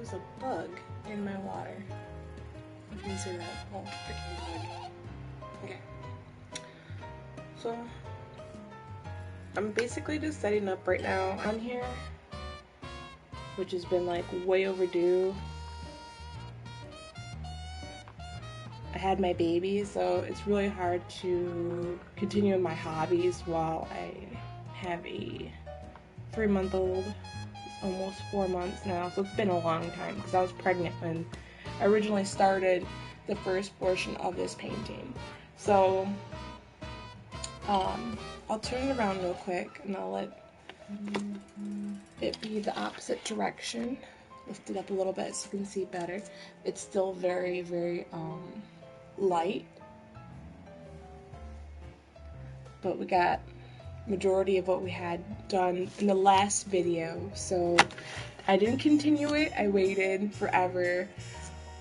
was a bug in my water. What can you say that? Oh, freaking bug. Okay. So, I'm basically just setting up right now on here, which has been like way overdue. I had my baby, so it's really hard to continue in my hobbies while I have a 3-month-old. It's almost 4 months now, so it's been a long time because I was pregnant when I originally started the first portion of this painting. So I'll turn it around real quick and I'll let it be the opposite direction. Lift it up a little bit so you can see better. It's still very, very light, but we got majority of what we had done in the last video, so I didn't continue it. I waited forever.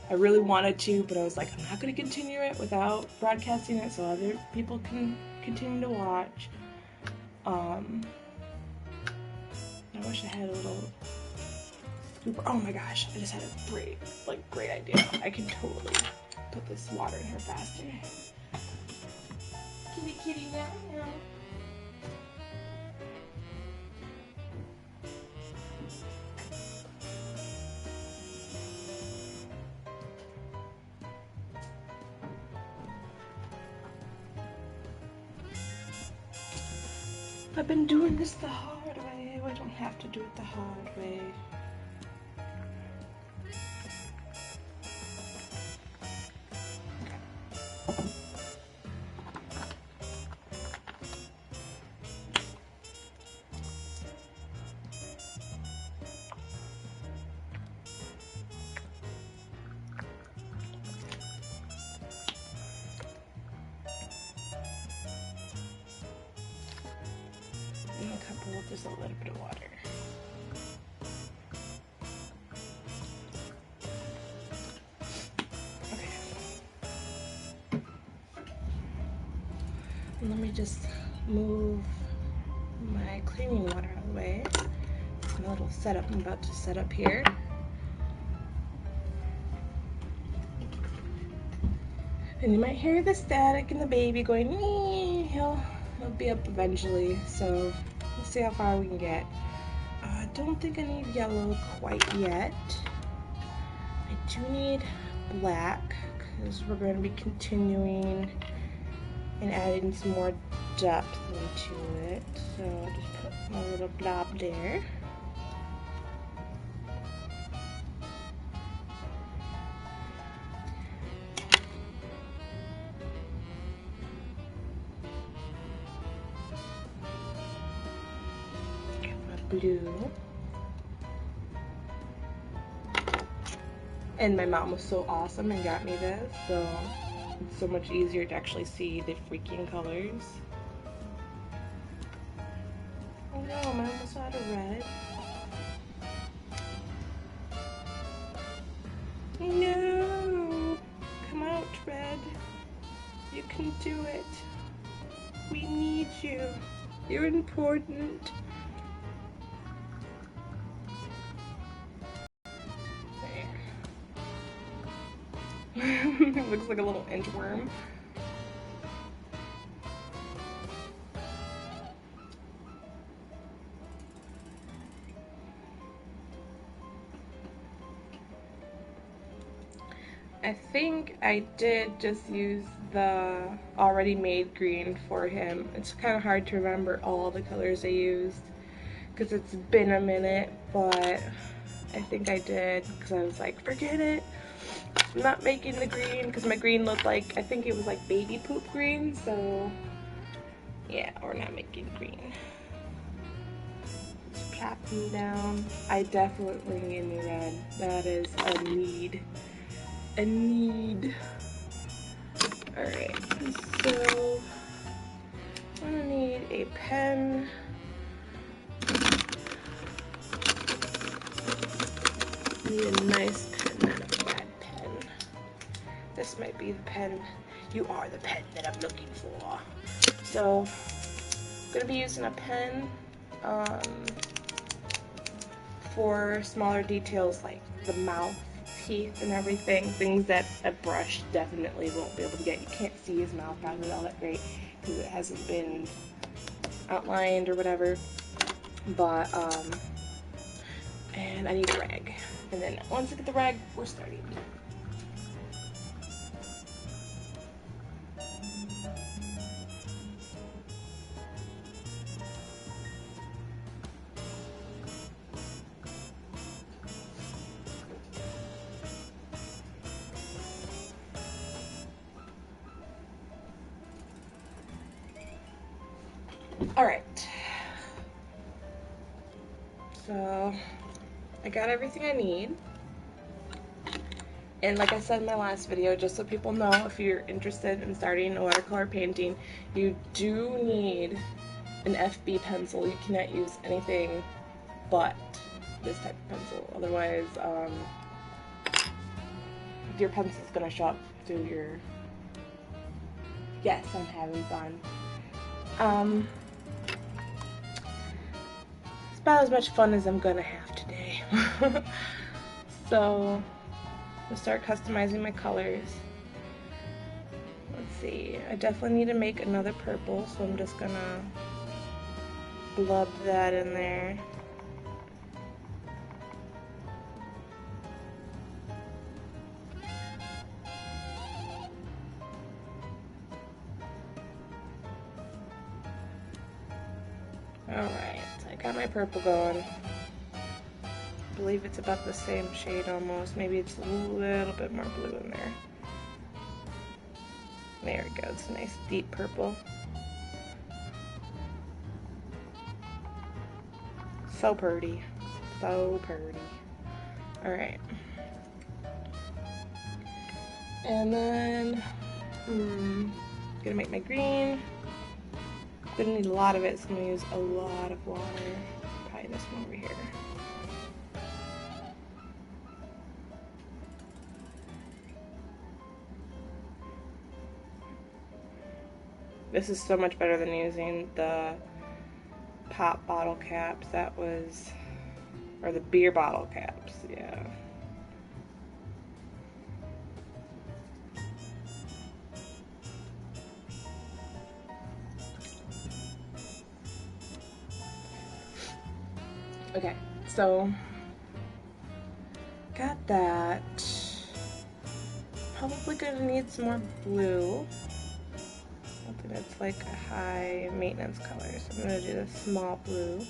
I really wanted to, but I was like, I'm not going to continue it without broadcasting it so other people can continue to watch. I wish I had a little scooper. Oh my gosh, I just had a great idea. I can totally put this water in here faster. Kitty, kitty, meow, meow. I've been doing this the hard way. I don't have to do it the hard way. And a couple of just a little bit of water. And let me just move my cleaning water out of the way. A little setup I'm about to set up here. And you might hear the static and the baby going, nee. He'll be up eventually, so we'll see how far we can get. I don't think I need yellow quite yet. I do need black because we're going to be continuing and adding some more depth into it. So I'll just put my little blob there. Blue. And my mom was so awesome and got me this, so it's so much easier to actually see the freaking colors. Oh no, I'm almost out of red. No! Come out, red. You can do it. We need you. You're important. It looks like a little inchworm. I think I did just use the already made green for him. It's kind of hard to remember all the colors I used because it's been a minute, but I think I did because I was like, forget it. I'm not making the green because my green looked like, I think it was like baby poop green, so yeah, we're not making green. Just plop them down. I definitely need new red. That is a need. A need. Alright, so I'm gonna need a pen. Need a nice pen, not a bad pen. This might be the pen. You are the pen that I'm looking for. So, I'm gonna be using a pen. for smaller details like the mouth, teeth, and everything. Things that a brush definitely won't be able to get. You can't see his mouth probably all that great because it hasn't been outlined or whatever. But, and I need a rag. And then once I get the rag, we're starting. Alright, so I got everything I need, and like I said in my last video, just so people know, if you're interested in starting a watercolor painting, you do need an FB pencil. You cannot use anything but this type of pencil, otherwise your pencil's gonna show up through your... Yes, I'm having fun. It's about as much fun as I'm gonna have today. So, I'll start customizing my colors. Let's see, I definitely need to make another purple, so I'm just gonna blub that in there. Alright, I got my purple going. I believe it's about the same shade almost. Maybe it's a little bit more blue in there. There we go, it's a nice deep purple. So pretty. So pretty. Alright. And then, gonna make my green. Gonna need a lot of it, it's gonna use a lot of water. Probably this one over here. This is so much better than using the pop bottle caps. That was, or the beer bottle caps, yeah. Okay, so got that. Probably gonna need some more blue. Something that's like a high maintenance color, so I'm gonna do the small blue.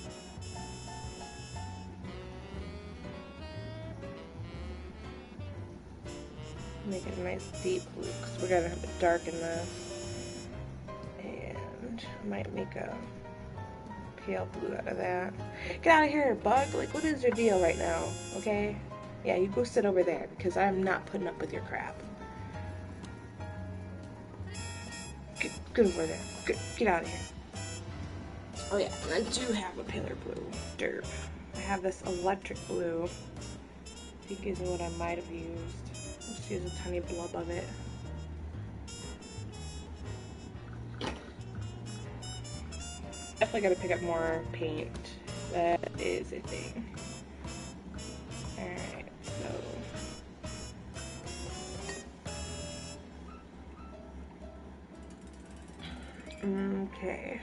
Make it a nice deep blue because we're gonna have it darken this. And I might make a pale blue out of that. Get out of here, bug! Like, what is your deal right now? Okay? Yeah, you go sit over there because I'm not putting up with your crap. Get over there. Get out of here. Oh yeah, and I do have a paler blue. Derp. I have this electric blue. I think is what I might have used. Let's use a tiny blub of it. Definitely gotta pick up more paint. That is a thing. Alright, so. Okay.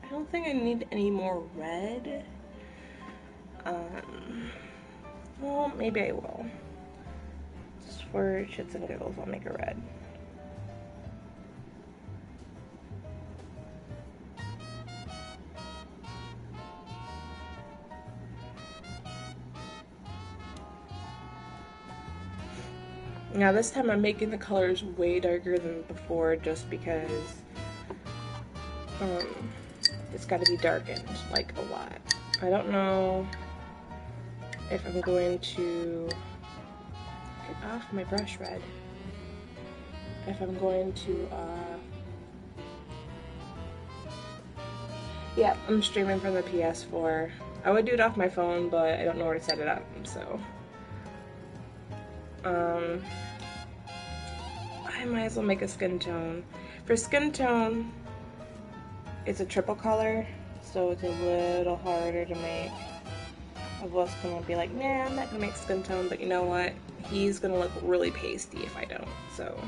I don't think I need any more red. Well, maybe I will. Just for shits and giggles, I'll make a red. Now this time I'm making the colors way darker than before just because it's got to be darkened like a lot. I don't know if I'm going to get off my brush red. If I'm going to yeah, I'm streaming from the PS4. I would do it off my phone, but I don't know where to set it up, so I might as well make a skin tone. For skin tone, it's a triple color, so it's a little harder to make. of us gonna be like, nah, I'm not gonna make skin tone, but you know what? He's gonna look really pasty if I don't. So,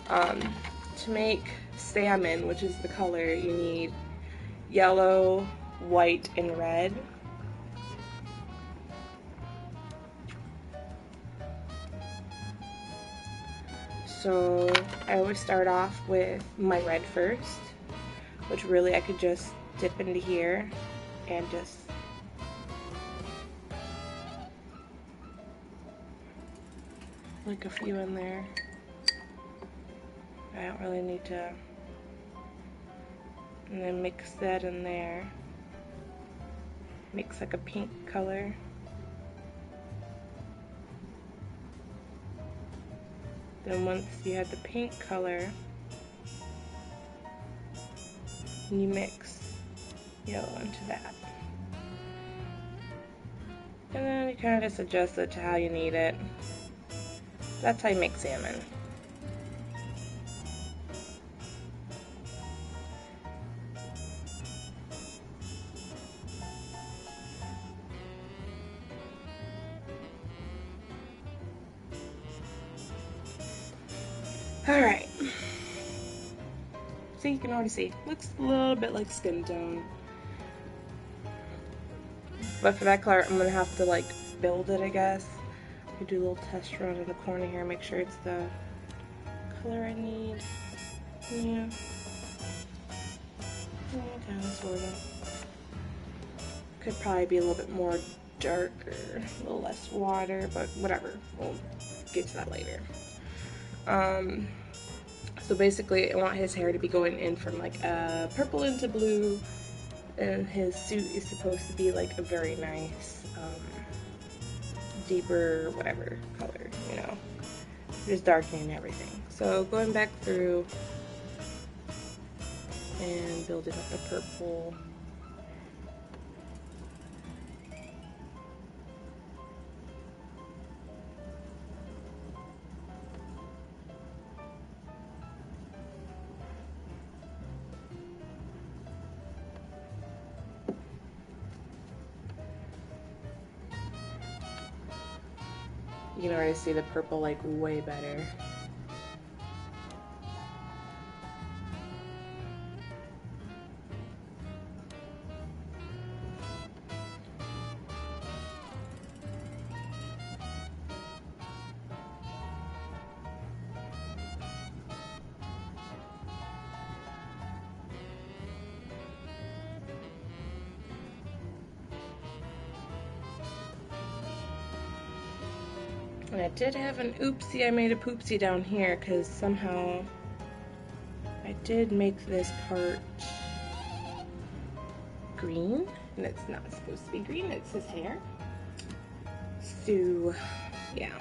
to make salmon, which is the color, you need yellow, white, and red. So I always start off with my red first, which really I could just dip into here and just like a few in there. I don't really need to, and then mix that in there. Mix like a pink color. Then once you have the pink color, you mix yellow into that. And then you kind of just adjust it to how you need it. That's how you make salmon. Alright. See, you can already see. Looks a little bit like skin tone. But for that color, I'm gonna have to like build it, I guess. I do a little test run in the corner here, make sure it's the color I need. Yeah. Kind of, sort of. Could probably be a little bit more darker, a little less water, but whatever. We'll get to that later. So basically, I want his hair to be going in from like purple into blue, and his suit is supposed to be like a very nice, deeper, whatever color, you know, just darkening everything. So going back through and building up the purple. You can already see the purple like way better. And I did have an oopsie, I made a poopsie down here because somehow I did make this part green, and it's not supposed to be green, it's his hair. So, yeah,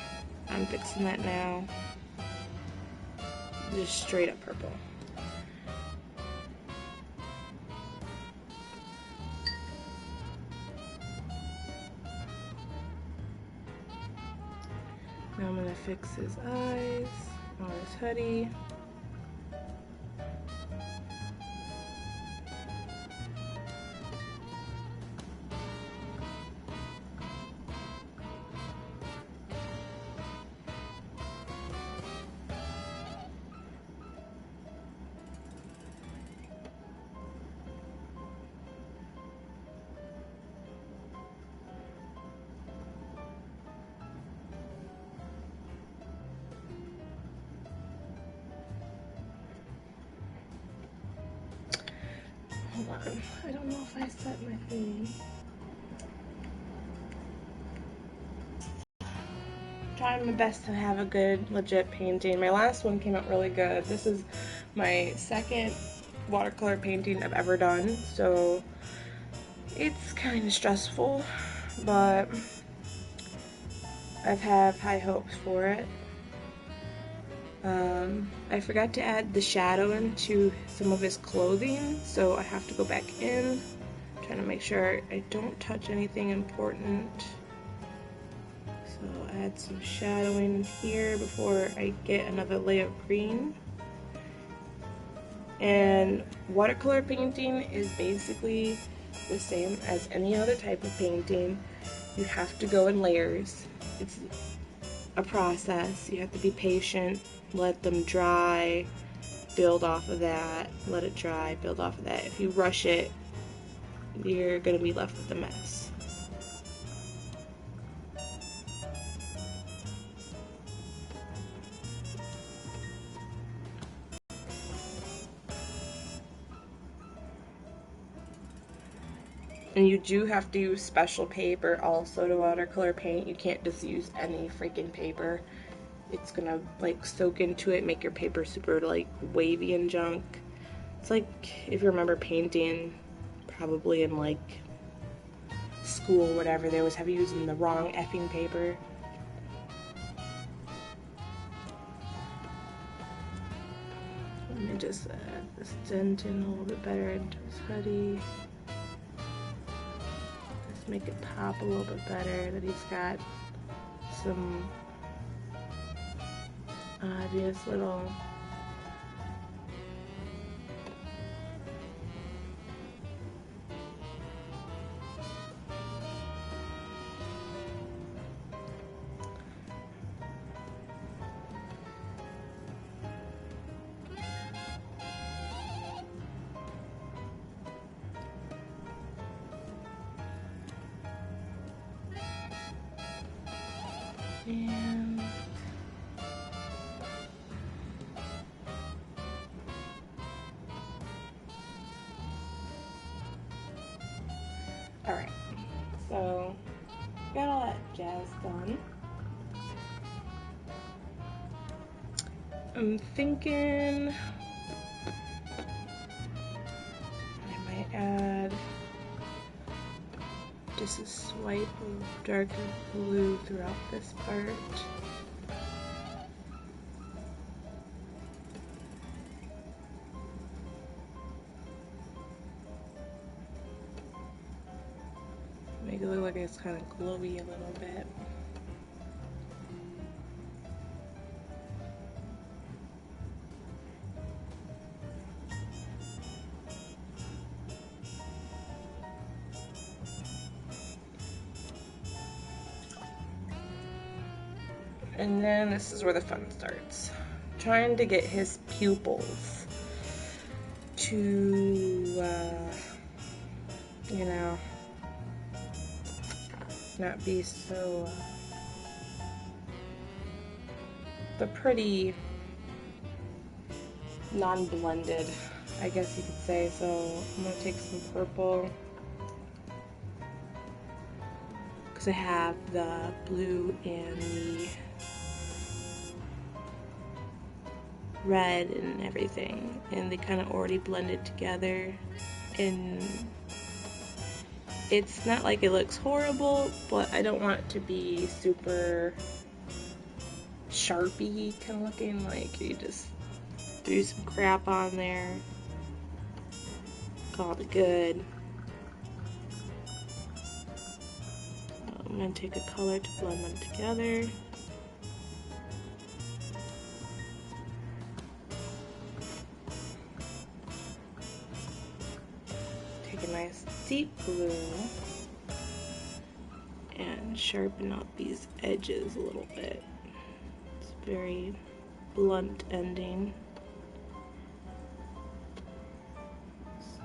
I'm fixing that now. Just straight up purple. Now I'm gonna fix his eyes on his hoodie. Hold on, I don't know if I set my thing. Trying my best to have a good, legit painting. My last one came out really good. This is my second watercolor painting I've ever done, so it's kind of stressful, but I've had high hopes for it. I forgot to add the shadow into some of his clothing, so I have to go back in, trying to make sure I don't touch anything important. So add some shadowing here before I get another layer of green. And watercolor painting is basically the same as any other type of painting. You have to go in layers. It's a process. You have to be patient, let them dry, build off of that, let it dry, build off of that. If you rush it, you're going to be left with a mess. And you do have to use special paper also to watercolor paint. You can't just use any freaking paper. It's gonna like soak into it, make your paper super like wavy and junk. It's like if you remember painting, probably in like school, whatever, they always have you using the wrong effing paper. Let me just add this dent in a little bit better into his hoodie. Make it pop a little bit better that he's got some obvious little and alright, so got all that jazz done. I'm thinking I might add just a swipe of darker blue throughout this part. Make it look like it's kind of glowy a little bit. And then this is where the fun starts. Trying to get his pupils to, you know, not be so, but pretty non-blended, I guess you could say. So I'm gonna take some purple, because I have the blue and the red and everything, and they kind of already blended together, and it's not like it looks horrible, but I don't want it to be super Sharpie kind of looking, like you just threw some crap on there, called it good. I'm going to take a color to blend them together. Take a nice deep blue and sharpen up these edges a little bit. It's very blunt ending. So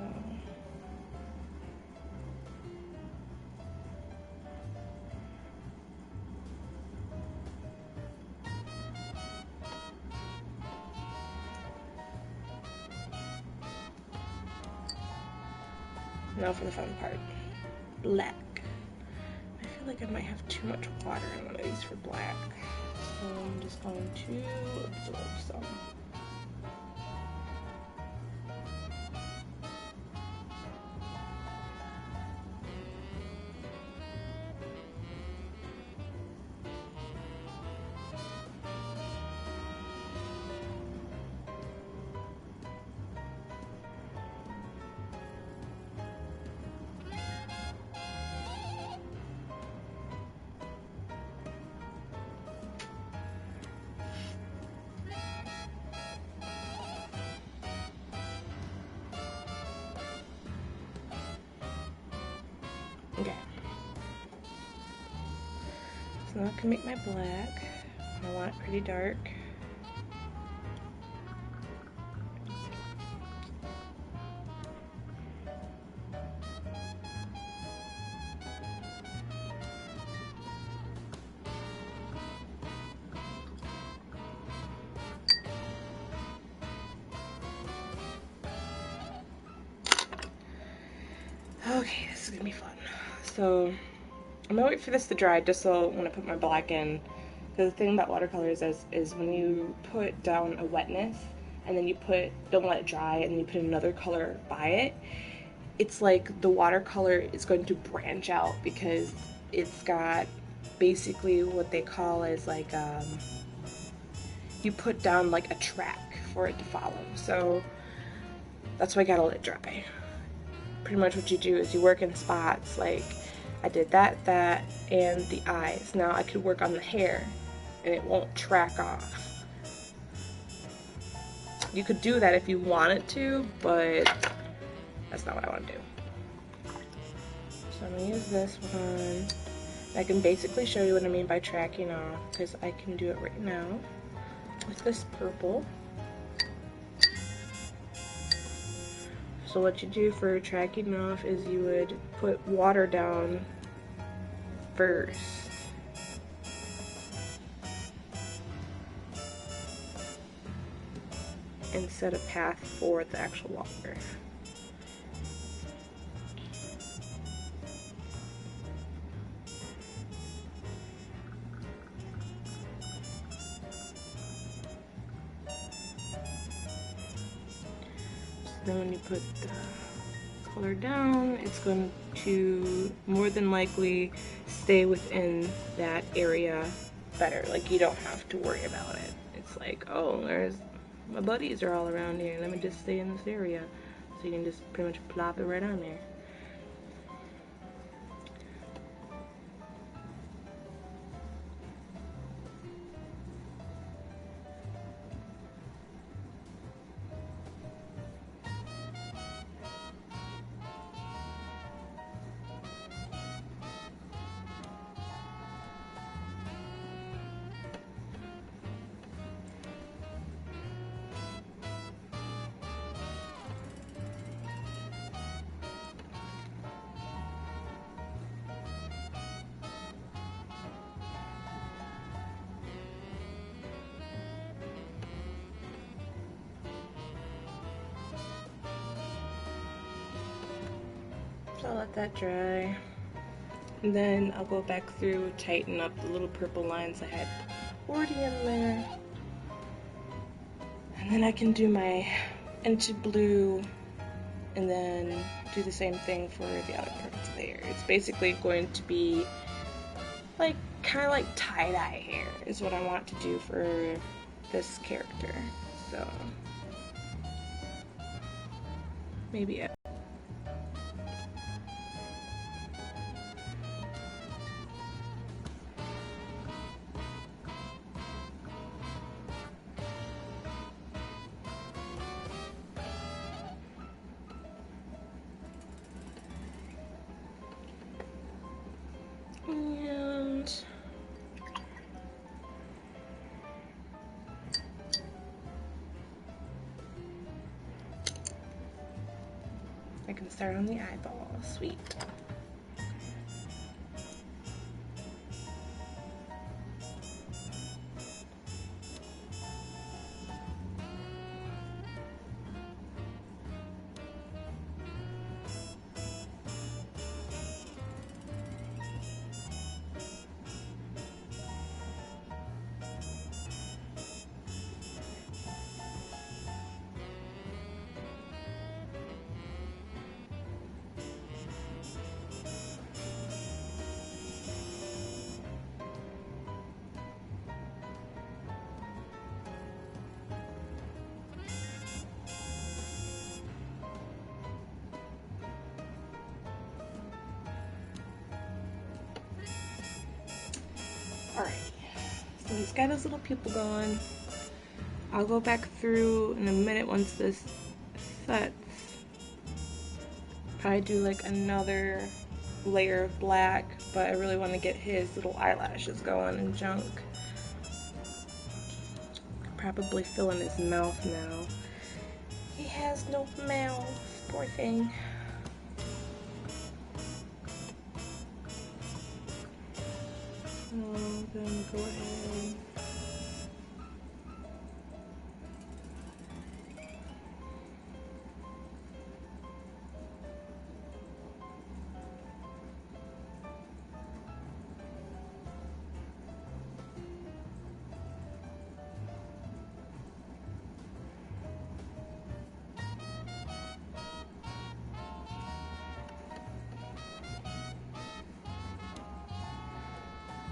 now for the fun part, black. I feel like I might have too much water in one of these for black, so I'm just going to absorb some. So now I can make my black. I want it pretty dark. Okay, this is gonna be fun. So I'm gonna wait for this to dry just so when I put my black in, because the thing about watercolors is when you put down a wetness and then you don't let it dry and then you put another color by it, it's like the watercolor is going to branch out because it's got basically what they call as like you put down like a track for it to follow. So that's why I gotta let it dry. Pretty much what you do is you work in spots, like I did that, and the eyes. Now I could work on the hair and it won't track off. You could do that if you wanted to, but that's not what I want to do. So I'm going to use this one. I can basically show you what I mean by tracking off, because I can do it right now with this purple. So what you do for tracking off is you would put water down first. And set a path for the actual water. Then when you put the color down, it's going to more than likely stay within that area better. Like, you don't have to worry about it. It's like, oh, my buddies are all around here. Let me just stay in this area. So you can just pretty much plop it right on there. So I'll let that dry. And then I'll go back through, tighten up the little purple lines I had already in there. And then I can do my into blue and then do the same thing for the other parts there. It's basically going to be like kind of like tie-dye hair is what I want to do for this character. So maybe and I can start on the eyeball. Sweet. Alright, so he's got his little pupil going. I'll go back through in a minute once this sets. Probably do like another layer of black, but I really want to get his little eyelashes going and junk. Probably fill in his mouth now. He has no mouth, poor thing. So I'm gonna go ahead.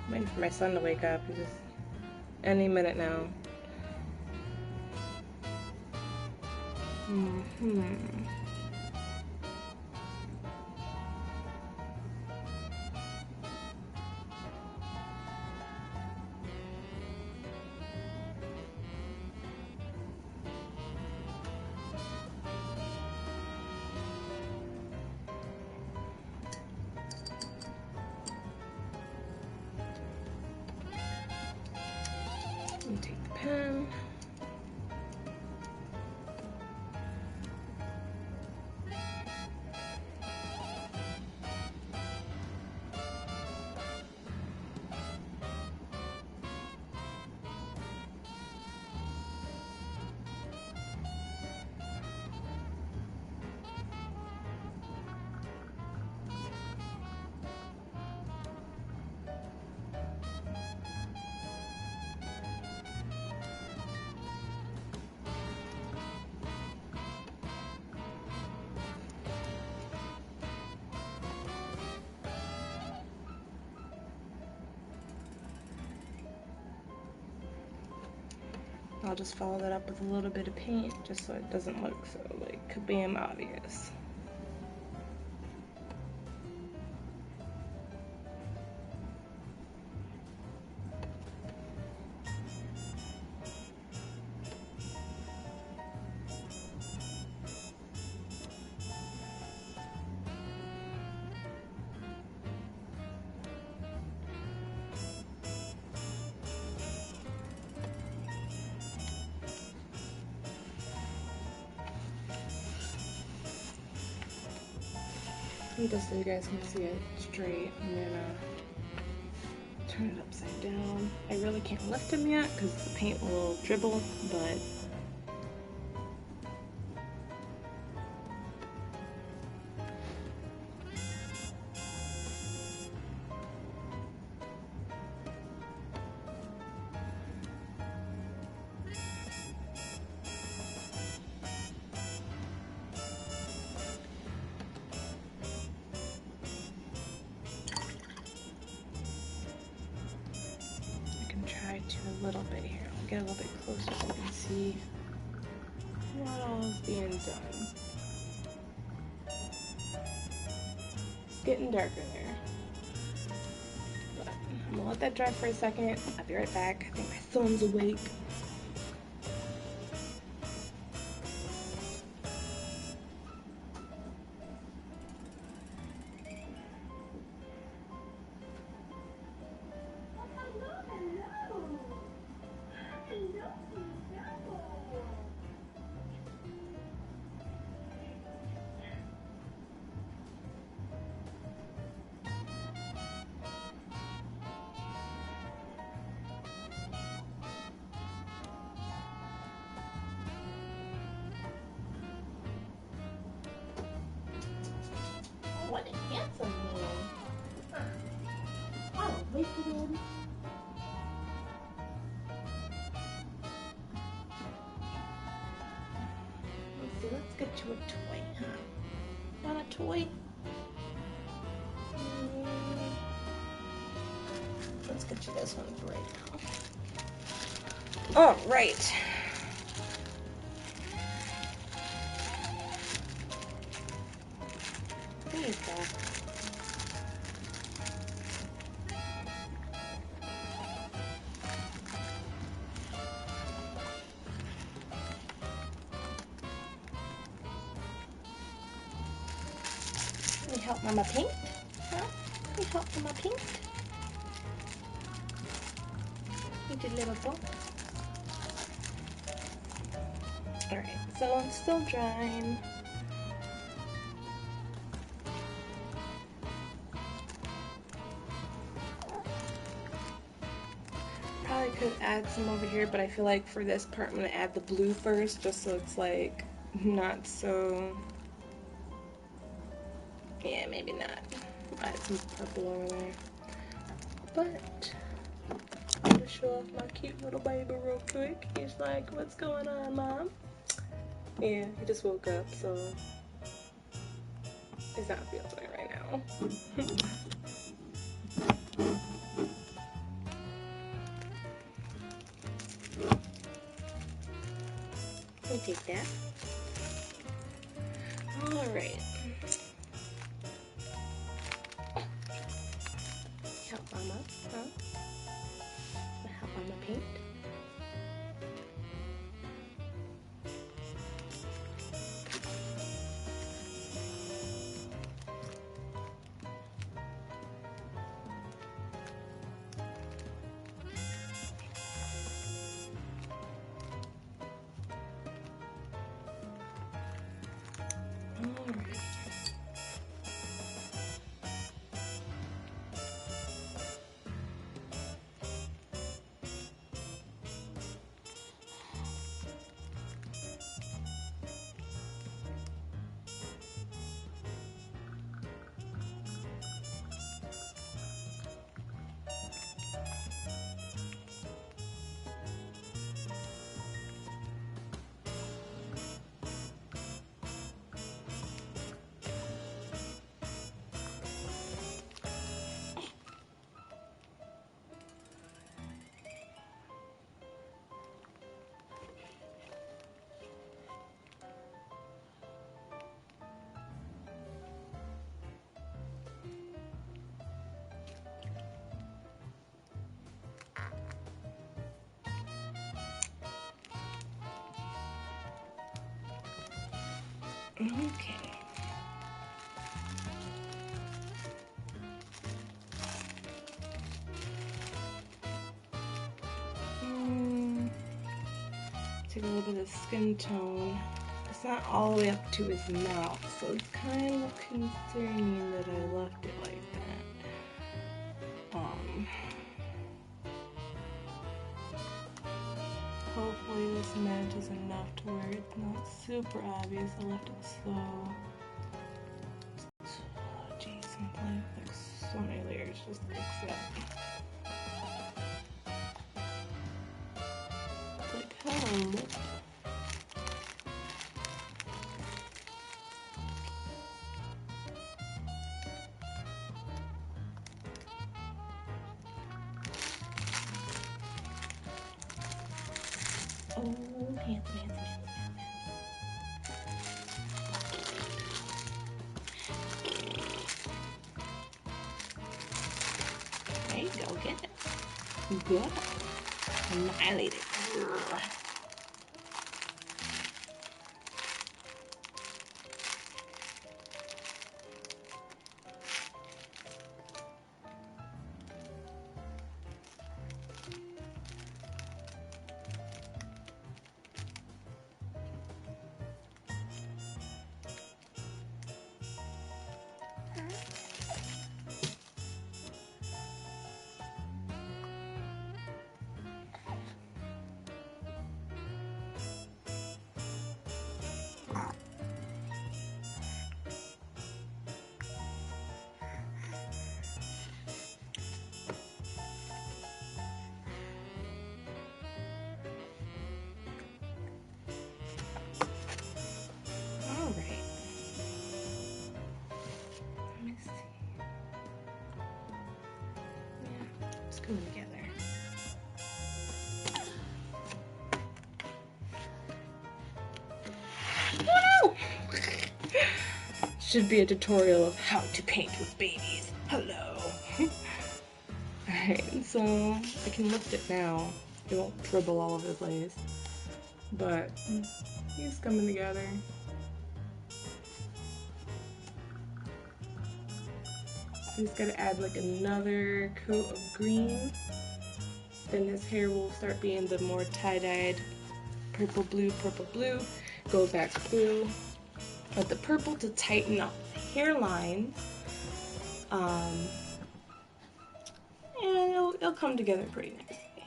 I'm waiting for my son to wake up. He's just any minute now. Let me take the pen. I'll just follow that up with a little bit of paint just so it doesn't look so like kabam obvious. And just so you guys can see it straight, I'm gonna turn it upside down. I really can't lift him yet because the paint will dribble, but a little bit here. I'll get a little bit closer so you can see what all is being done. It's getting darker there. But I'm gonna let that dry for a second. I'll be right back. I think my son's awake. What a handsome man. Oh, wait for him. Let's see, let's get you a toy, huh? Want a toy? Let's get you this one for right now. All right. There you go. Can you help Mama paint? Huh? for my paint? You did little bow. Alright, so it's still drying. Probably could add some over here, but I feel like for this part I'm going to add the blue first, just so it's like not so... Yeah, maybe not. Add some purple over there. But I'm going to show off my cute little baby real quick. He's like, what's going on, Mom? Yeah, he just woke up, so he's not feeling it right now. We'll take that. Alright. Help Mama, huh? Help Mama paint. Alright. Okay. Take a little bit of skin tone. It's not all the way up to his mouth, so it's kind of concerning that I left it like that. Hopefully this matches enough to where it's not super obvious. I left it so... Jeez, like so many layers just to fix that. It's like, hello. Oh, handsome. There you go, get it. Good. Annihilate it. Coming together. Woo! Should be a tutorial of how to paint with babies. Hello. Alright, so I can lift it now. It won't dribble all over the place. But he's coming together. We just gotta add like another coat of green. Then this hair will start being the more tie-dyed purple blue, go back through with the purple to tighten up the hairline. And it'll come together pretty nicely.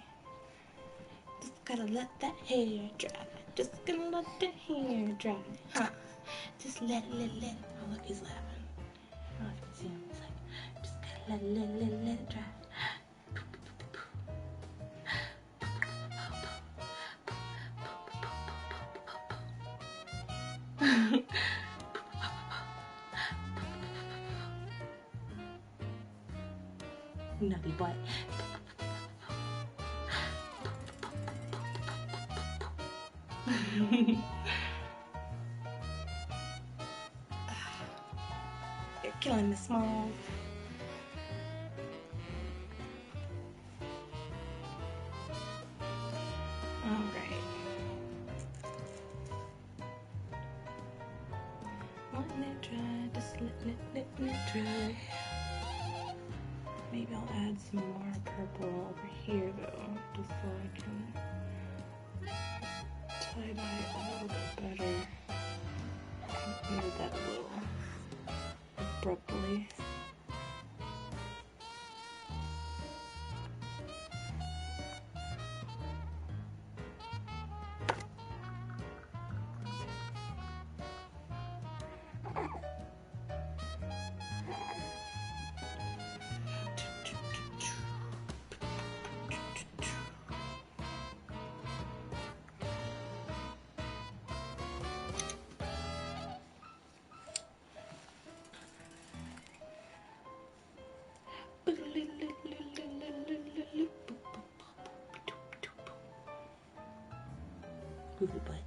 Just gotta let that hair dry. Just gonna let the hair dry, huh? Just let it. Oh, look, he's laughing. I don't know if you can see him. He's like, just gotta let it dry. Naughty boy. You're killing me, Small. Alright. Letting it dry, just letting it dry. Maybe I'll add some more purple over here though, just so I can tie-dye a little bit better. I did that a little abruptly. Goofy butt.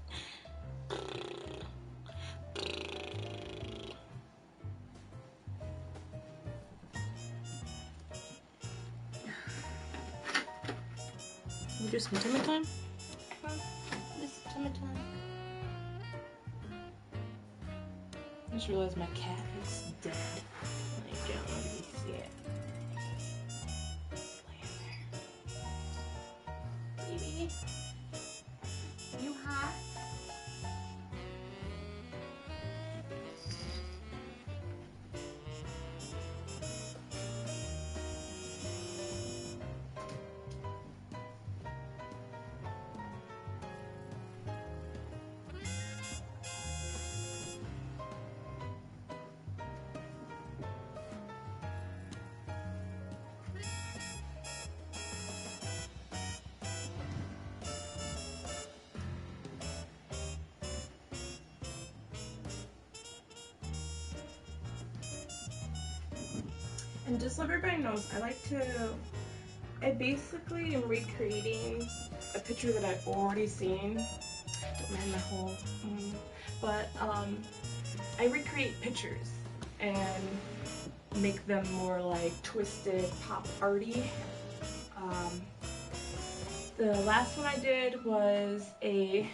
We'll do some tummy time? Huh? This tummy time? I just realized my cat is dead. I don't know if you can see it. Baby, you hot? And just so everybody knows, I basically am recreating a picture that I've already seen. Don't mind my whole, but I recreate pictures and make them more like twisted, pop arty. The last one I did was a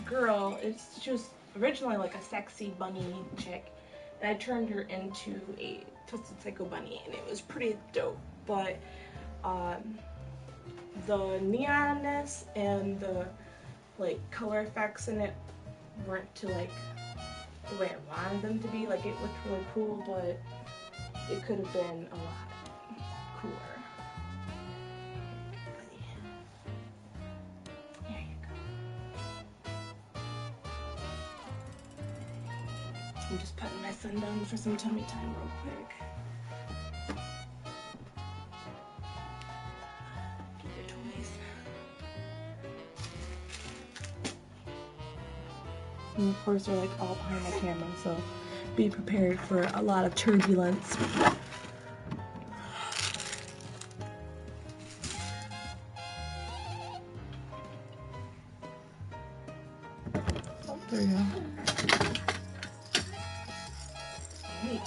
girl. She was originally like a sexy bunny chick. And I turned her into a Twisted Psycho Bunny, and it was pretty dope. But the neonness and the like color effects in it weren't to like the way I wanted them to be. Like, it looked really cool, but it could have been a lot cooler. There you go. I'm just putting my son down for some tummy time real quick. Get your toys. And of course, they're like all behind my camera, so be prepared for a lot of turbulence. Oh, there you go. Hey.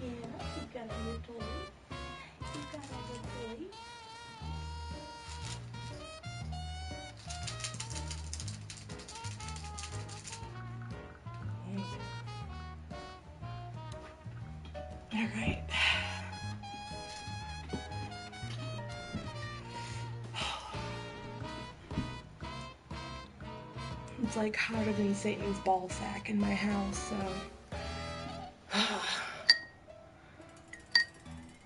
Yeah, you got a new toy. You got a new toy. All right. It's like hotter than Satan's ball sack in my house, so.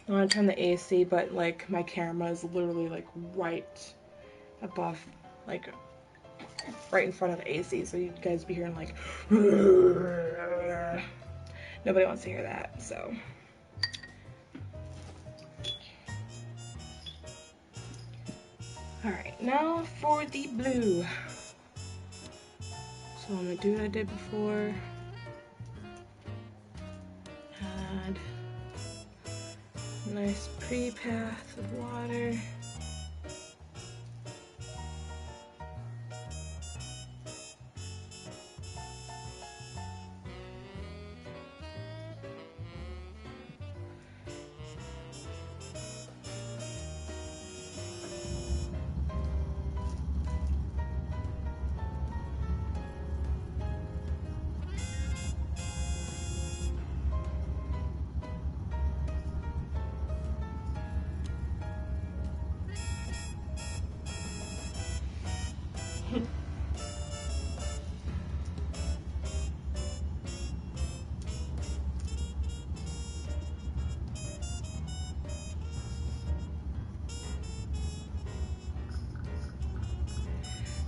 I want to turn the AC, but like my camera is literally like right above, like right in front of the AC, so you guys be hearing like. Nobody wants to hear that, so. Alright, now for the blue. So I'm gonna do what I did before. Add a nice pre-path of water.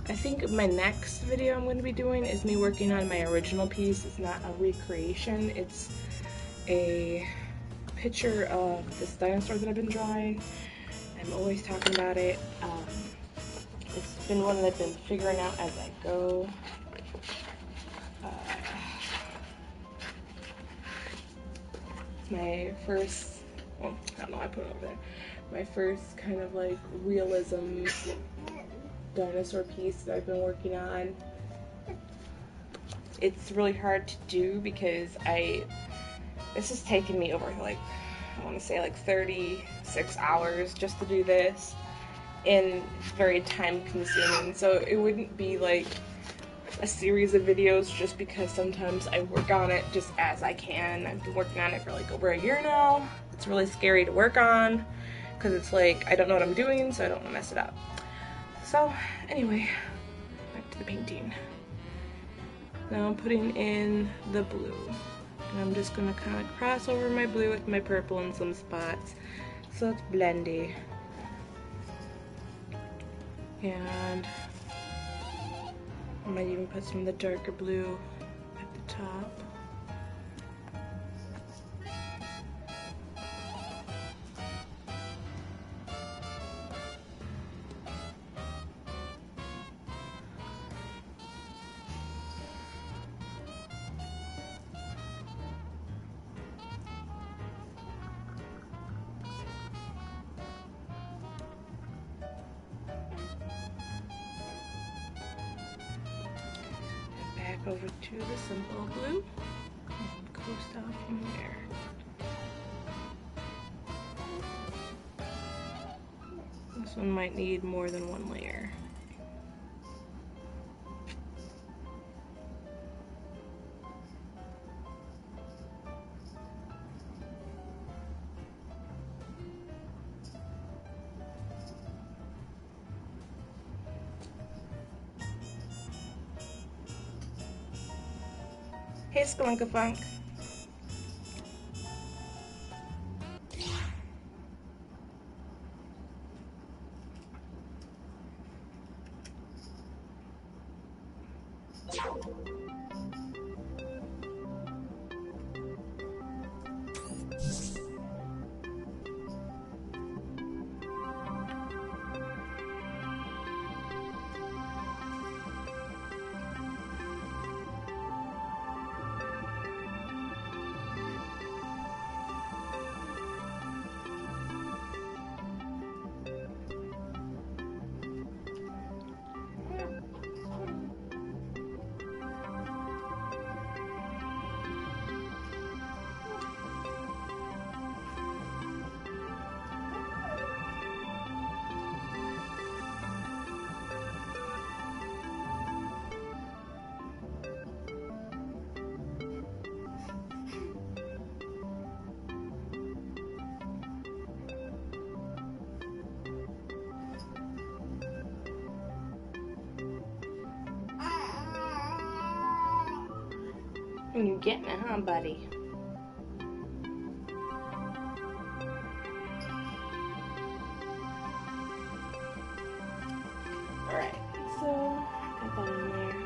I think my next video I'm going to be doing is me working on my original piece. It's not a recreation, it's a picture of this dinosaur that I've been drawing. I'm always talking about it. It's been one that I've been figuring out as I go. It's my first, well, I don't know, I put it over there. My first kind of like realism dinosaur piece that I've been working on. It's really hard to do because this has taken me over like, I want to say like 36 hours just to do this, and it's very time consuming, so it wouldn't be like a series of videos just because sometimes I work on it just as I can. I've been working on it for like over a year now. It's really scary to work on because it's like I don't know what I'm doing, so I don't want to mess it up. So anyway, back to the painting. Now I'm putting in the blue. And I'm just gonna kind of cross over my blue with my purple in some spots so it's blendy. And I might even put some of the darker blue at the top. Back over to the simple blue and coast off from there. This one might need more than one layer. Hey, Skunkafunk. You getting it, huh, buddy? Alright, so got that in there.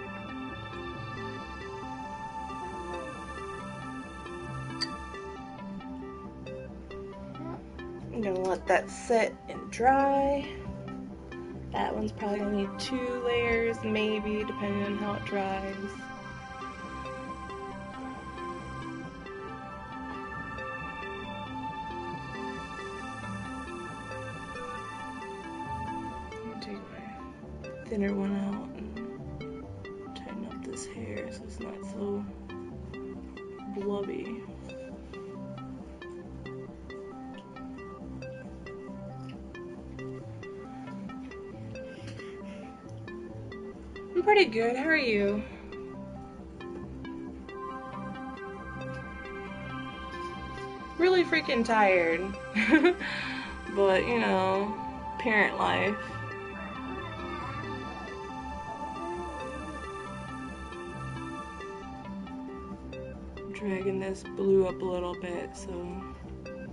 I'm gonna let that sit and dry. That one's probably gonna need 2 layers, maybe, depending on how it dries. I'm gonna take my thinner one out and tighten up this hair so it's not so blubby. I'm pretty good. How are you? Really freaking tired. But, you know, parent life. Dragging this blue up a little bit so it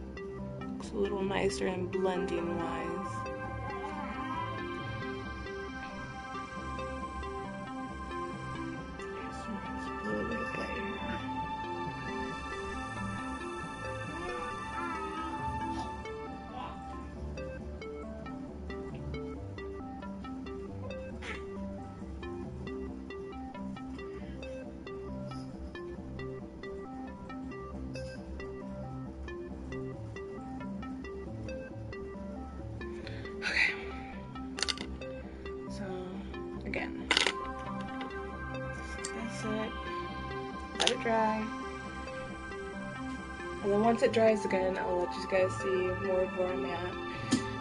looks a little nicer and blending wise. Okay, so again, that's it, let it dry, and then once it dries again, I'll let you guys see more of where I'm at.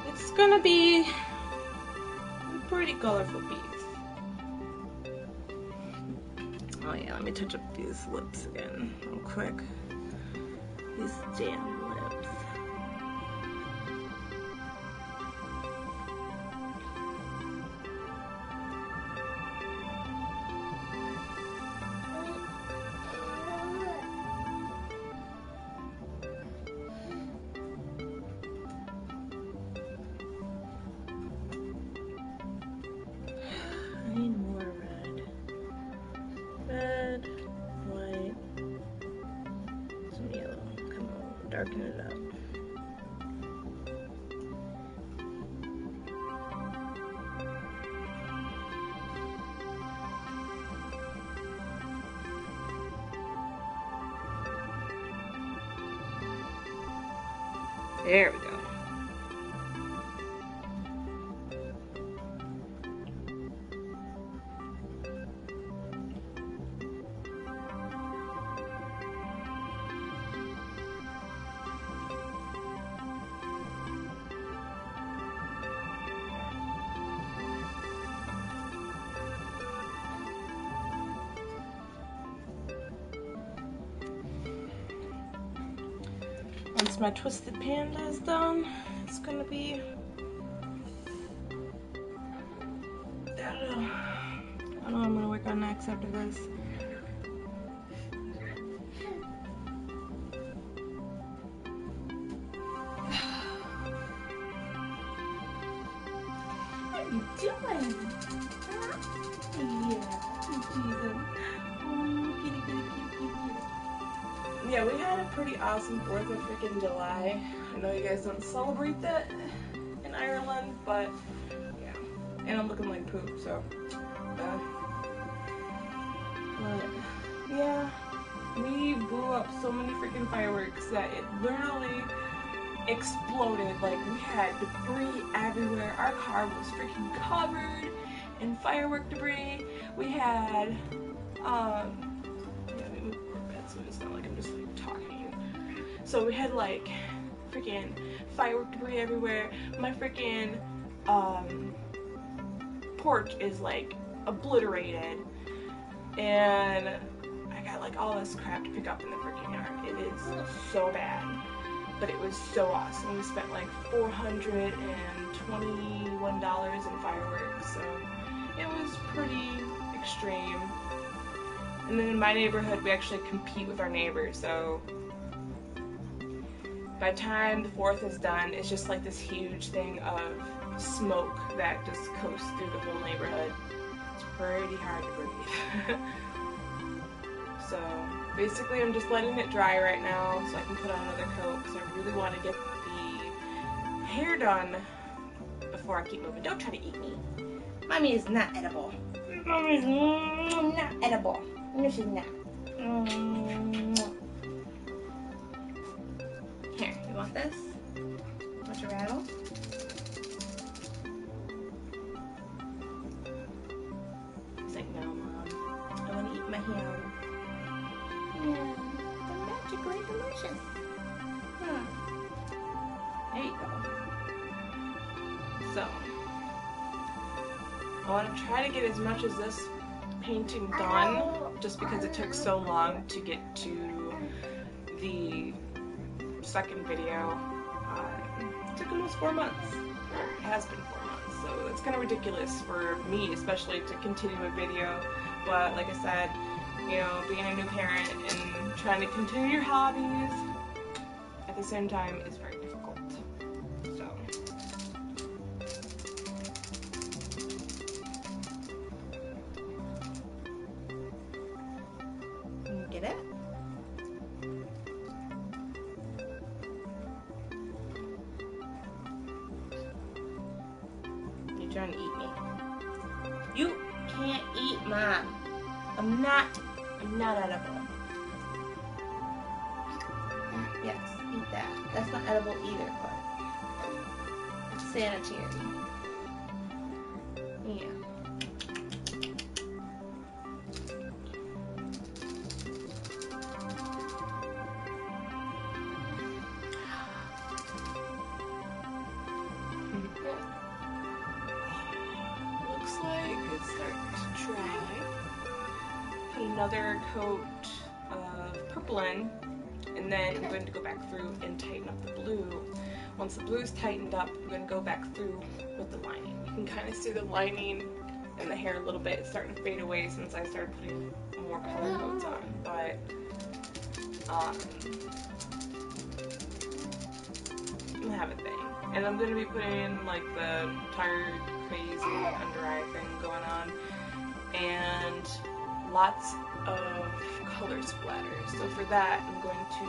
It's gonna be a pretty colorful piece. Oh yeah, let me touch up these lips again real quick. These damn lips. I need more red. Red, white, some yellow. Come on, darken it up. There we go. Once my twisted panda is done, it's gonna be, I don't know what I'm gonna work on next after this. What are you doing? Yeah, Jesus. Oh, kitty, kitty, kitty, kitty, kitty. Yeah, we had a pretty awesome 4th of freaking July. I know you guys don't celebrate that in Ireland, but yeah. And I'm looking like poop, so. But yeah, we blew up so many freaking fireworks that it literally exploded. Like, we had debris everywhere. Our car was freaking covered in firework debris. We had yeah, let me move a bit so it's not like I'm just like talking. So we had like freaking firework debris everywhere. My freaking porch is like obliterated, and I got like all this crap to pick up in the freaking yard. It is so bad, but it was so awesome. We spent like $421 in fireworks, so it was pretty extreme. And then in my neighborhood, we actually compete with our neighbors, so by the time the 4th is done, it's just like this huge thing of smoke that just coasts through the whole neighborhood. It's pretty hard to breathe. So basically I'm just letting it dry right now so I can put on another coat because I really want to get the hair done before I keep moving. Don't try to eat me. Mommy is not edible. Mommy is not edible. No, she's not. Here, you want this? Want to rattle? It's like, no, Mom. I want to eat my ham. Yeah, they're magically delicious. There you go. So, I want to try to get as much as this painting done, just because it took so long to get to the second video. It took almost 4 months. It has been 4 months, so it's kind of ridiculous for me, especially, to continue a video. But like I said, you know, being a new parent and trying to continue your hobbies at the same time is very difficult. So. Get it? You're trying to eat me. You can't eat, Mom. I'm not edible. Yes, eat that. That's not edible either, but it's sanitary. Yeah. Looks like it's starting to dry. Put another coat of purple in, and then I'm going to go back through and tighten up the blue. Once the blue is tightened up, I'm going to go back through with the lining. You can kind of see the lining in the hair a little bit. It's starting to fade away since I started putting more color coats on, but I'll have a thing. And I'm going to be putting like the tired, crazy under eye thing going on, and lots of color splatters. So for that, I'm going to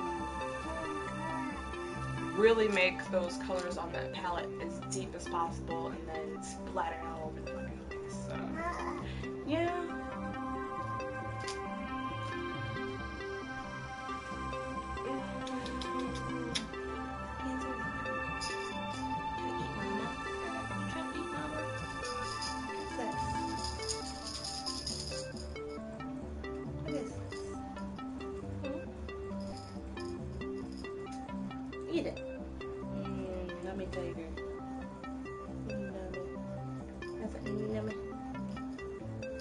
really make those colors on that palette as deep as possible and then splatter it all over the fucking place. So, yeah. Eat it. Nummy tiger. Nummy. That's a nummy.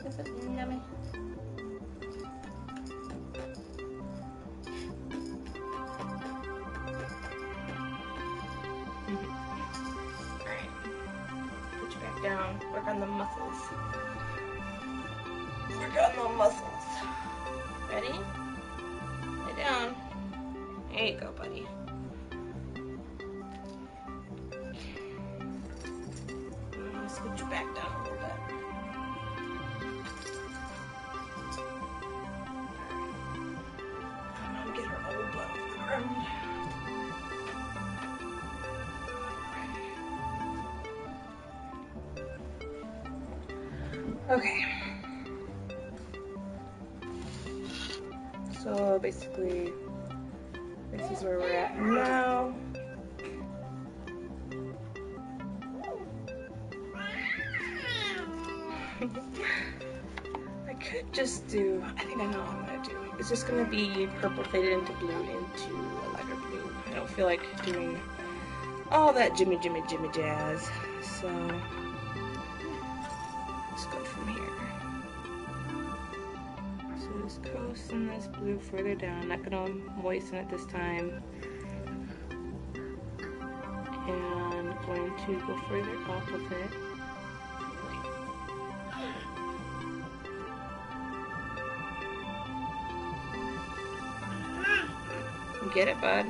That's a nummy. Alright. Put you back down. Work on the muscles. Work on the muscles. Ready? Lay down. There you go, buddy. Scoot you back down a little bit. I'm gonna get her old butt off the ground. Okay. So basically, this is where we're at now. I could just do, I think I know what I'm going to do. It's just going to be purple faded into blue into a lighter blue. I don't feel like doing all that jimmy jazz. So, let's go from here. So just coasting this blue further down. Not going to moisten it this time. And going to go further up with it. Get it, bud.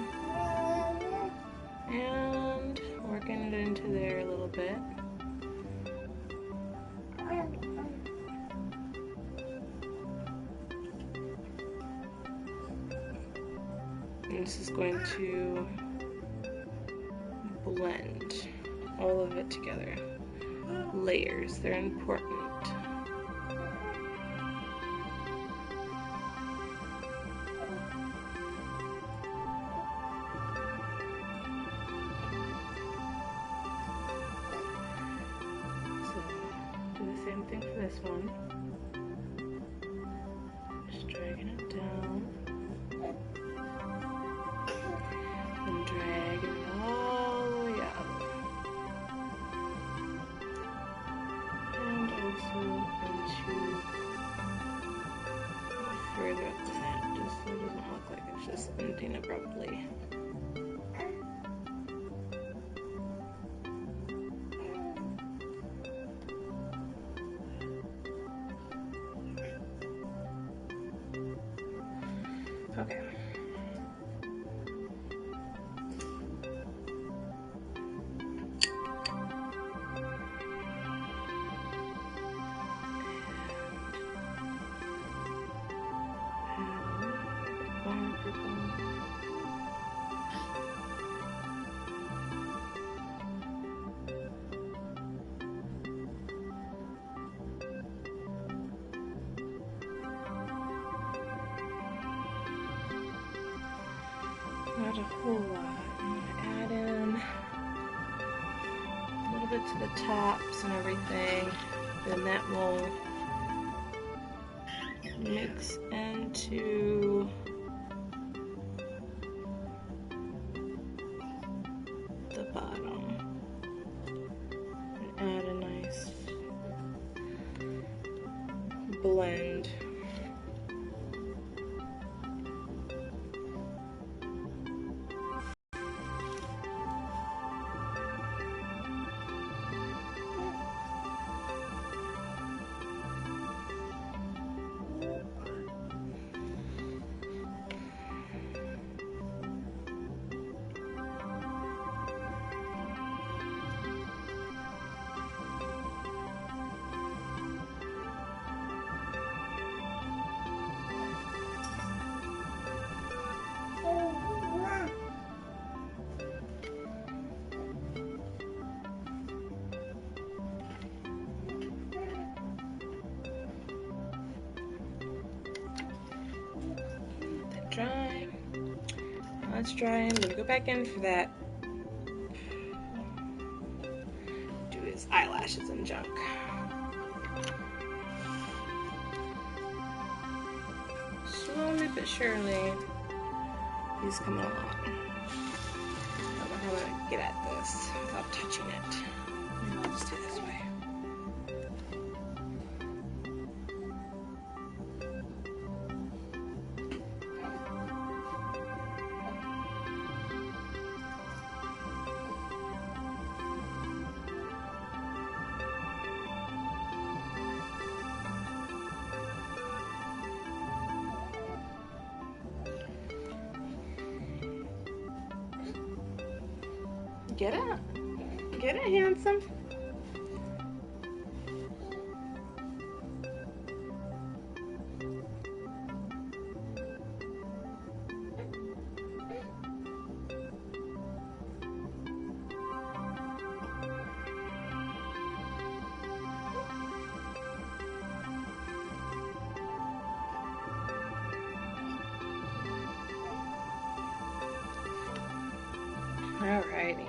And working it into there a little bit. And this is going to blend all of it together. Layers, they're important. So, do the same thing for this one. Just dragging it down. And dragging it all the way up. And also into further up than that, just so it doesn't look like it's just ending abruptly. Okay. Not a whole lot. I'm gonna add in a little bit to the tops and everything. Then that will mix into the bottom and add a nice blend. Dry. Now it's dry. I'm gonna go back in for that. Do his eyelashes and junk. Slowly but surely, he's coming along. I don't know how I'm gonna get at this without touching it. Maybe I'll just do it this way. Get it. Get it, handsome. Alrighty.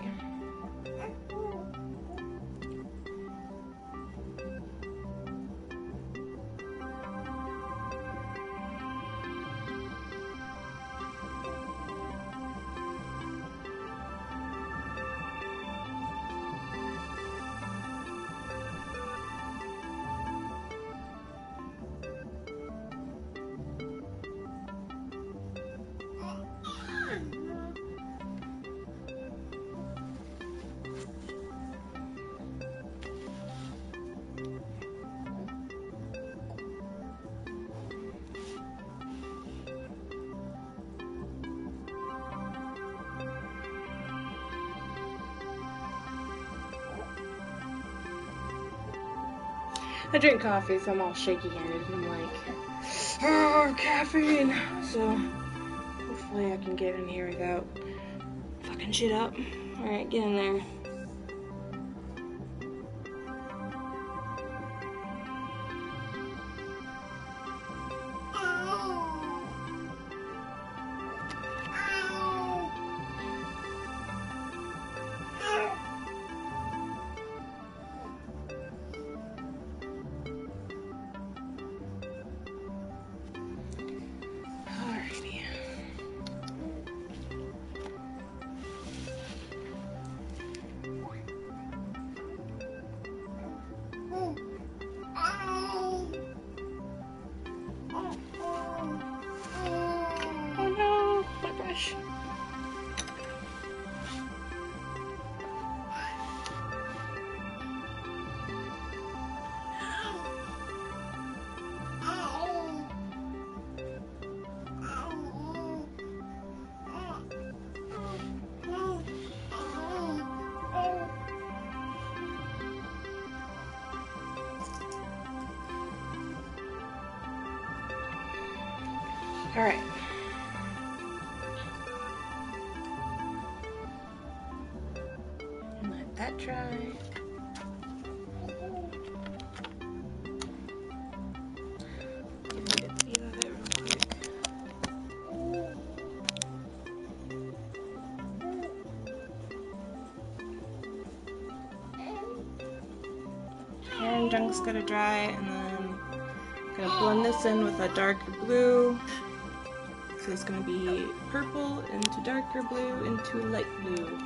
I drink coffee, so I'm all shaky-handed, and I'm like, oh, caffeine. So hopefully I can get in here without fucking shit up. All right, get in there. Alrighty. Oh no, my brush. All right. And let that dry. Get a view of it real quick. And junk's gonna dry, and then I'm gonna blend this in with a darker blue. So it's gonna be purple into darker blue into light blue.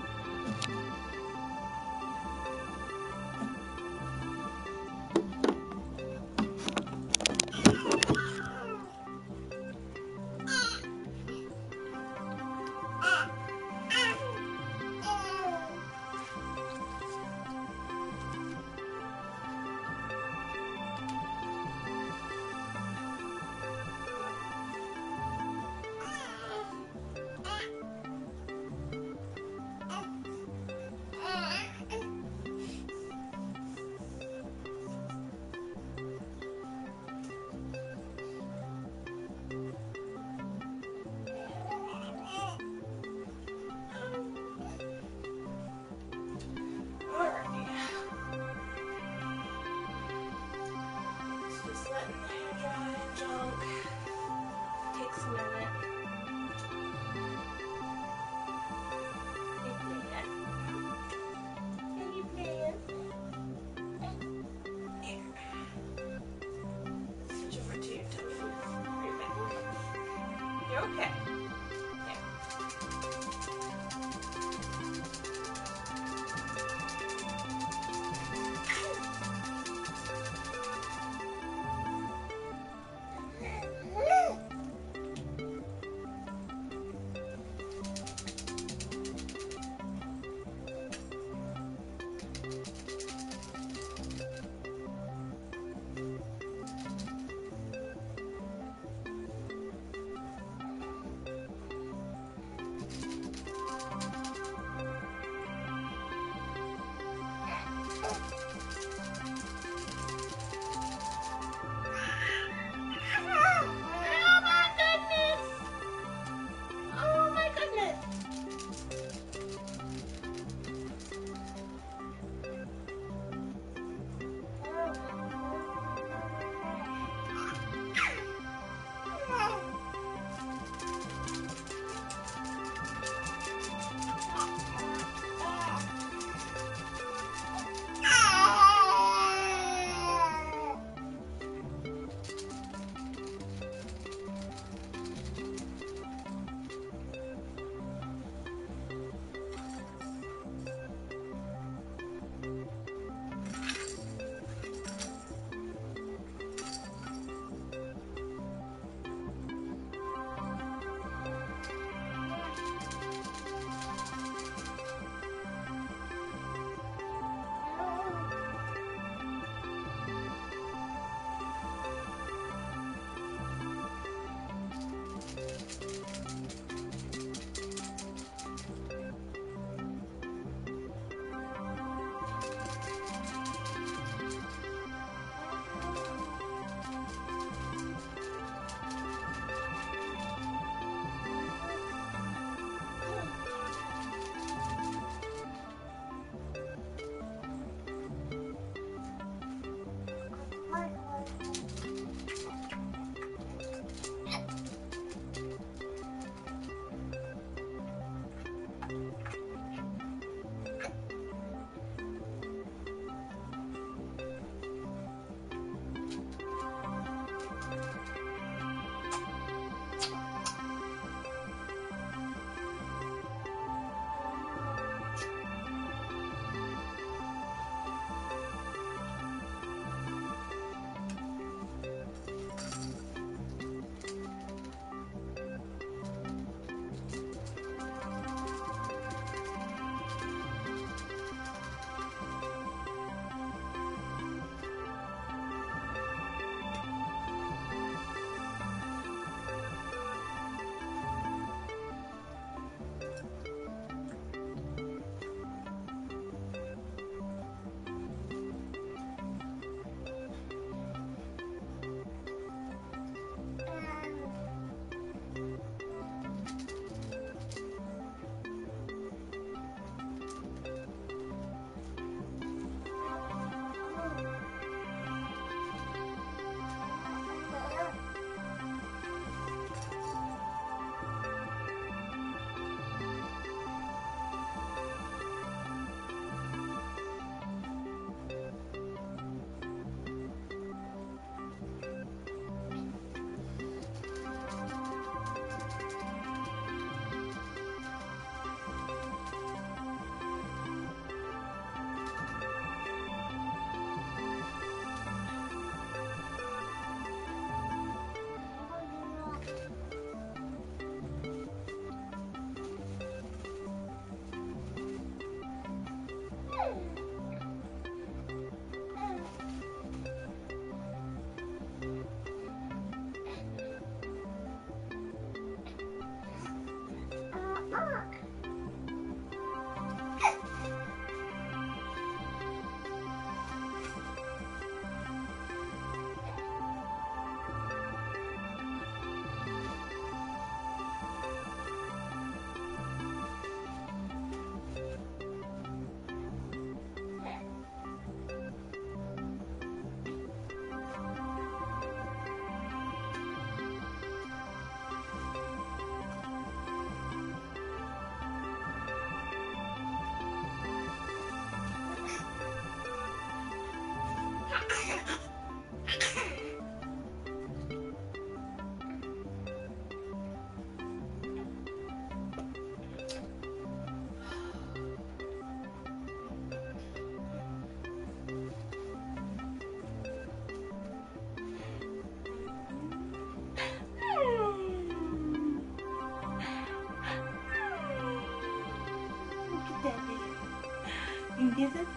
Kisses.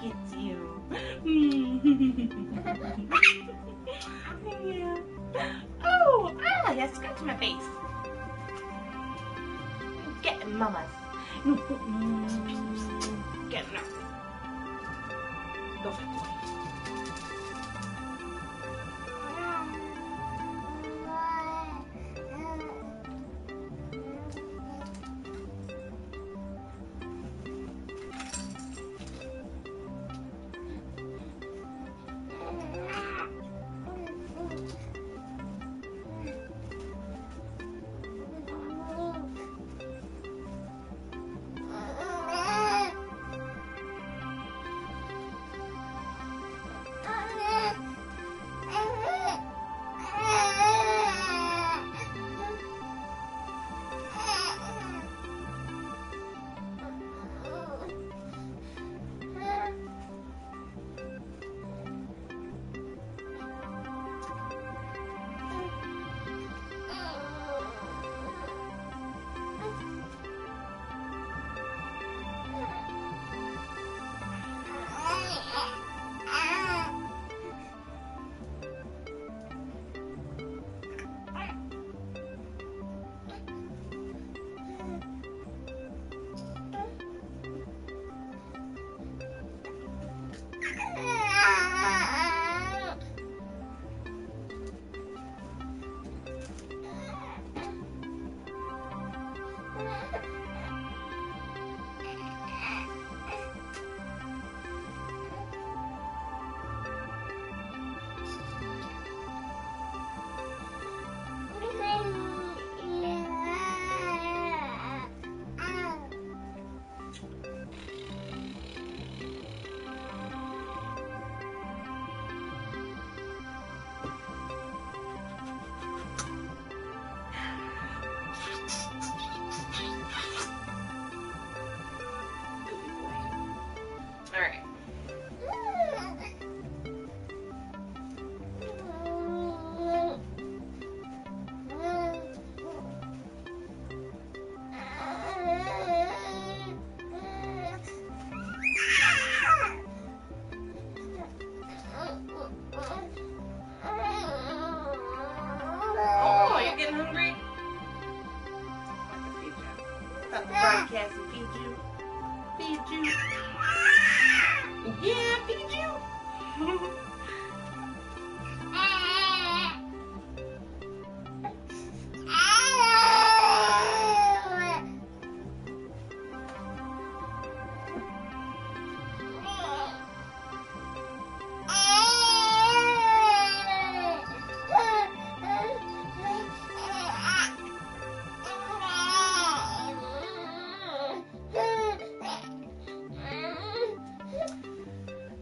Gets you. Yeah. Oh, that's good to my face. Get mamas. Get no. Go for it. Alright. Oh, you're getting hungry? About to broadcast and feed you. Feed you. Yeah, feed you.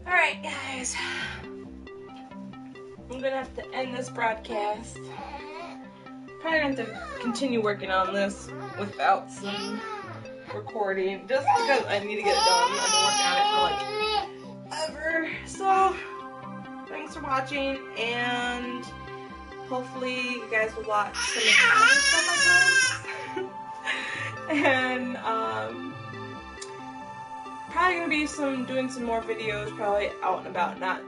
Alright guys, I'm gonna have to end this broadcast. Probably gonna have to continue working on this without some recording, just because I need to get it done. I've been working on it for like ever. So, thanks for watching, and hopefully you guys will watch some of the other stuff I post. And probably gonna be doing some more videos, probably out and about, not